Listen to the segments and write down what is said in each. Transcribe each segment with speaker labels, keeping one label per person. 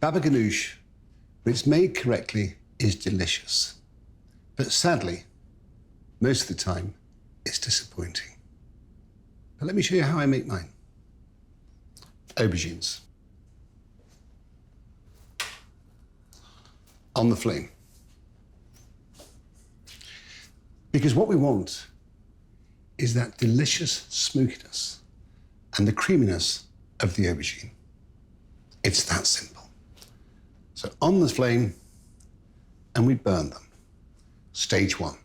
Speaker 1: Baba ganoush, when it's made correctly, is delicious. But sadly, most of the time, it's disappointing. But let me show you how I make mine. Aubergines. On the flame. Because what we want is that delicious smokiness and the creaminess of the aubergine. It's that simple. So on the flame, and we burn them. Stage one.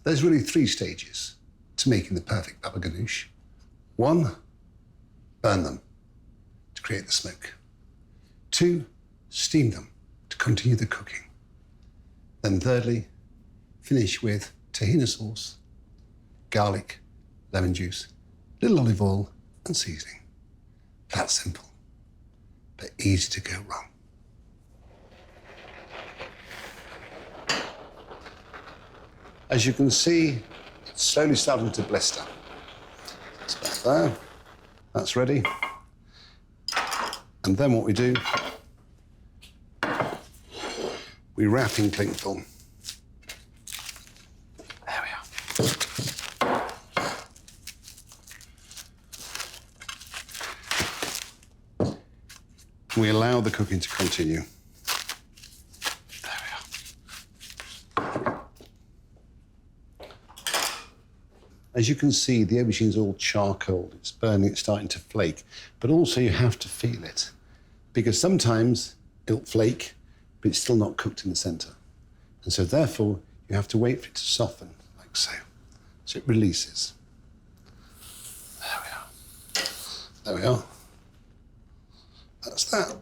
Speaker 1: There's really 3 stages to making the perfect baba ganoush. 1, burn them to create the smoke. 2, steam them to continue the cooking. Then thirdly, finish with tahini sauce, garlic, lemon juice, little olive oil and seasoning. That simple, but easy to go wrong. As you can see, it's slowly starting to blister. It's about there. That's ready. And then what we do, we wrap in cling film. There we are. We allow the cooking to continue. As you can see, the aubergine's all charcoal. It's burning, it's starting to flake. But also you have to feel it, because sometimes it'll flake, but it's still not cooked in the center. And so therefore, you have to wait for it to soften, like so. So it releases. There we are. There we are. That's that.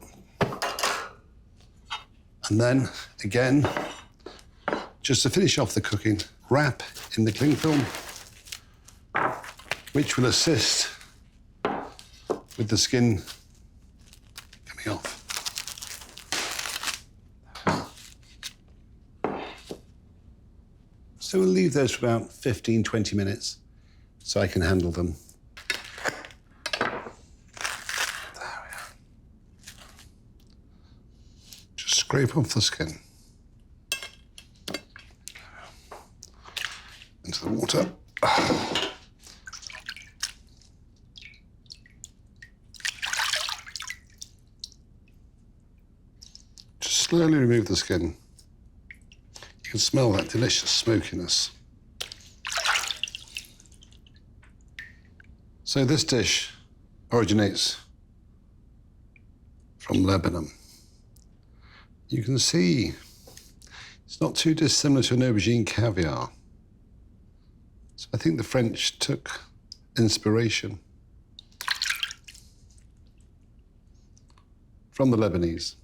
Speaker 1: And then, again, just to finish off the cooking, wrap in the cling film, which will assist with the skin coming off. So we'll leave those for about 15, 20 minutes so I can handle them. There we are. Just scrape off the skin. Into the water. Slowly remove the skin. You can smell that delicious smokiness. So this dish originates from Lebanon. You can see it's not too dissimilar to an aubergine caviar. So I think the French took inspiration from the Lebanese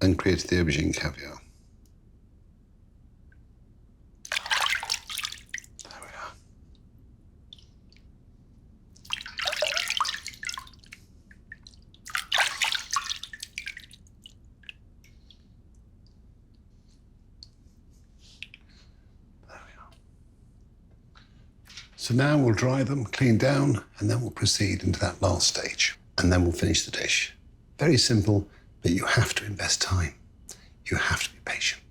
Speaker 1: and created the aubergine caviar. There we are. There we are. So now we'll dry them, clean down, and then we'll proceed into that last stage. And then we'll finish the dish. Very simple, but you have to invest time. You have to be patient.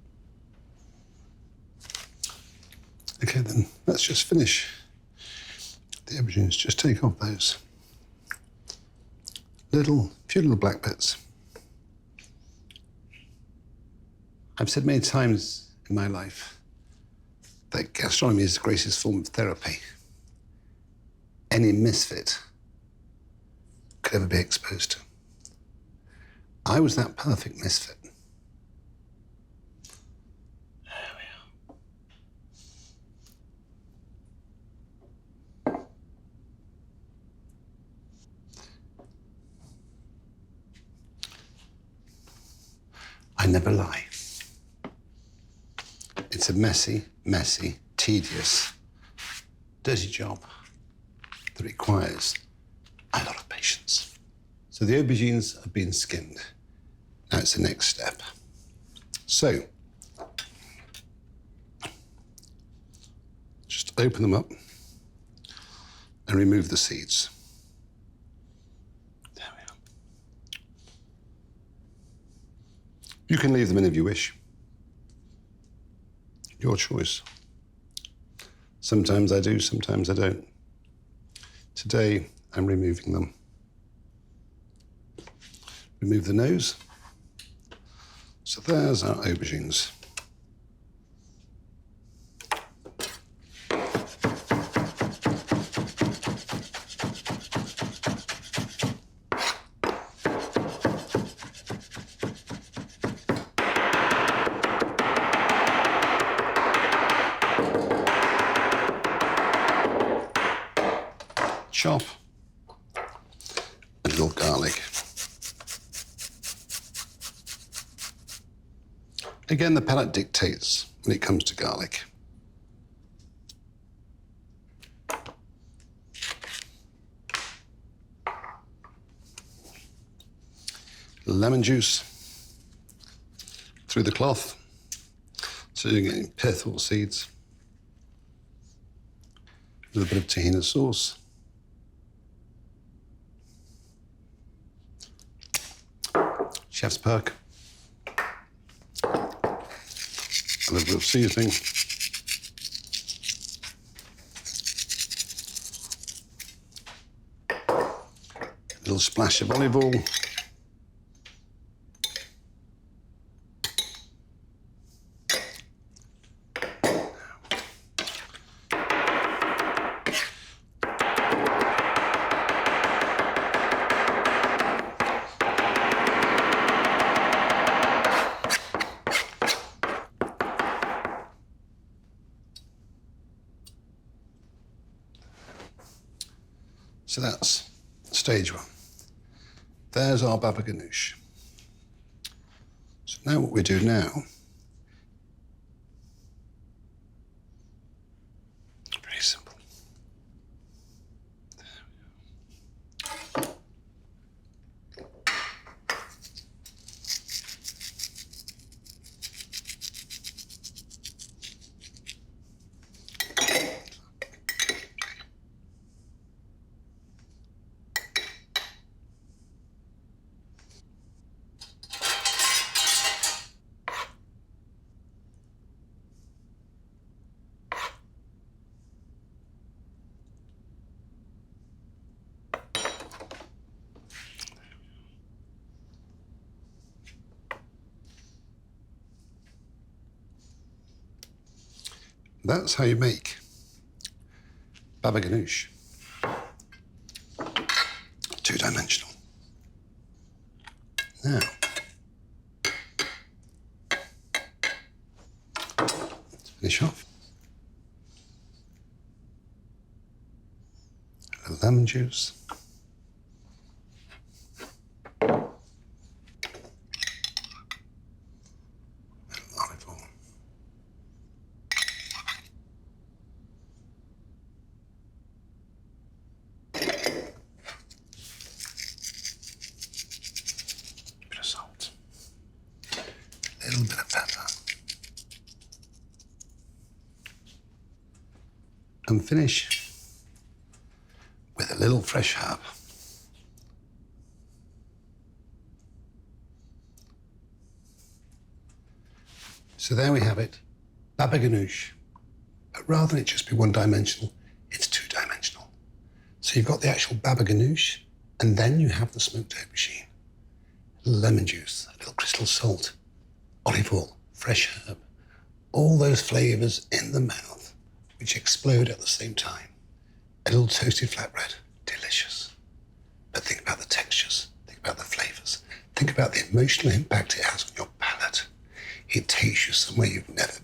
Speaker 1: Okay, then let's just finish the aubergines. Just take off those few little black bits. I've said many times in my life that gastronomy is the greatest form of therapy any misfit could ever be exposed to. I was that perfect misfit. There we are. I never lie. It's a messy, tedious, dirty job that requires a lot of patience. So the aubergines have been skinned. Now it's the next step. So, just open them up and remove the seeds. There we are. You can leave them in if you wish. Your choice. Sometimes I do, sometimes I don't. Today, I'm removing them. Remove the nose. So there's our aubergines. Chop a little garlic. Again, the palate dictates when it comes to garlic. Lemon juice through the cloth, so you're getting pith or seeds. A little bit of tahini sauce. Chef's perk. A little bit of seasoning. A little splash of olive oil. So that's stage one. There's our baba ganoush. So now what we do now, very simple. That's how you make baba ganoush. Two-dimensional. Now, let's finish off. A little lemon juice. A little bit of pepper. And finish with a little fresh herb. So there we have it, baba ganoush. But rather than it just be one-dimensional, it's two-dimensional. So you've got the actual baba ganoush, and then you have the smoked aubergine, lemon juice, a little crystal salt, olive oil, fresh herb, all those flavours in the mouth, which explode at the same time. A little toasted flatbread, delicious. But think about the textures, think about the flavours, think about the emotional impact it has on your palate. It takes you somewhere you've never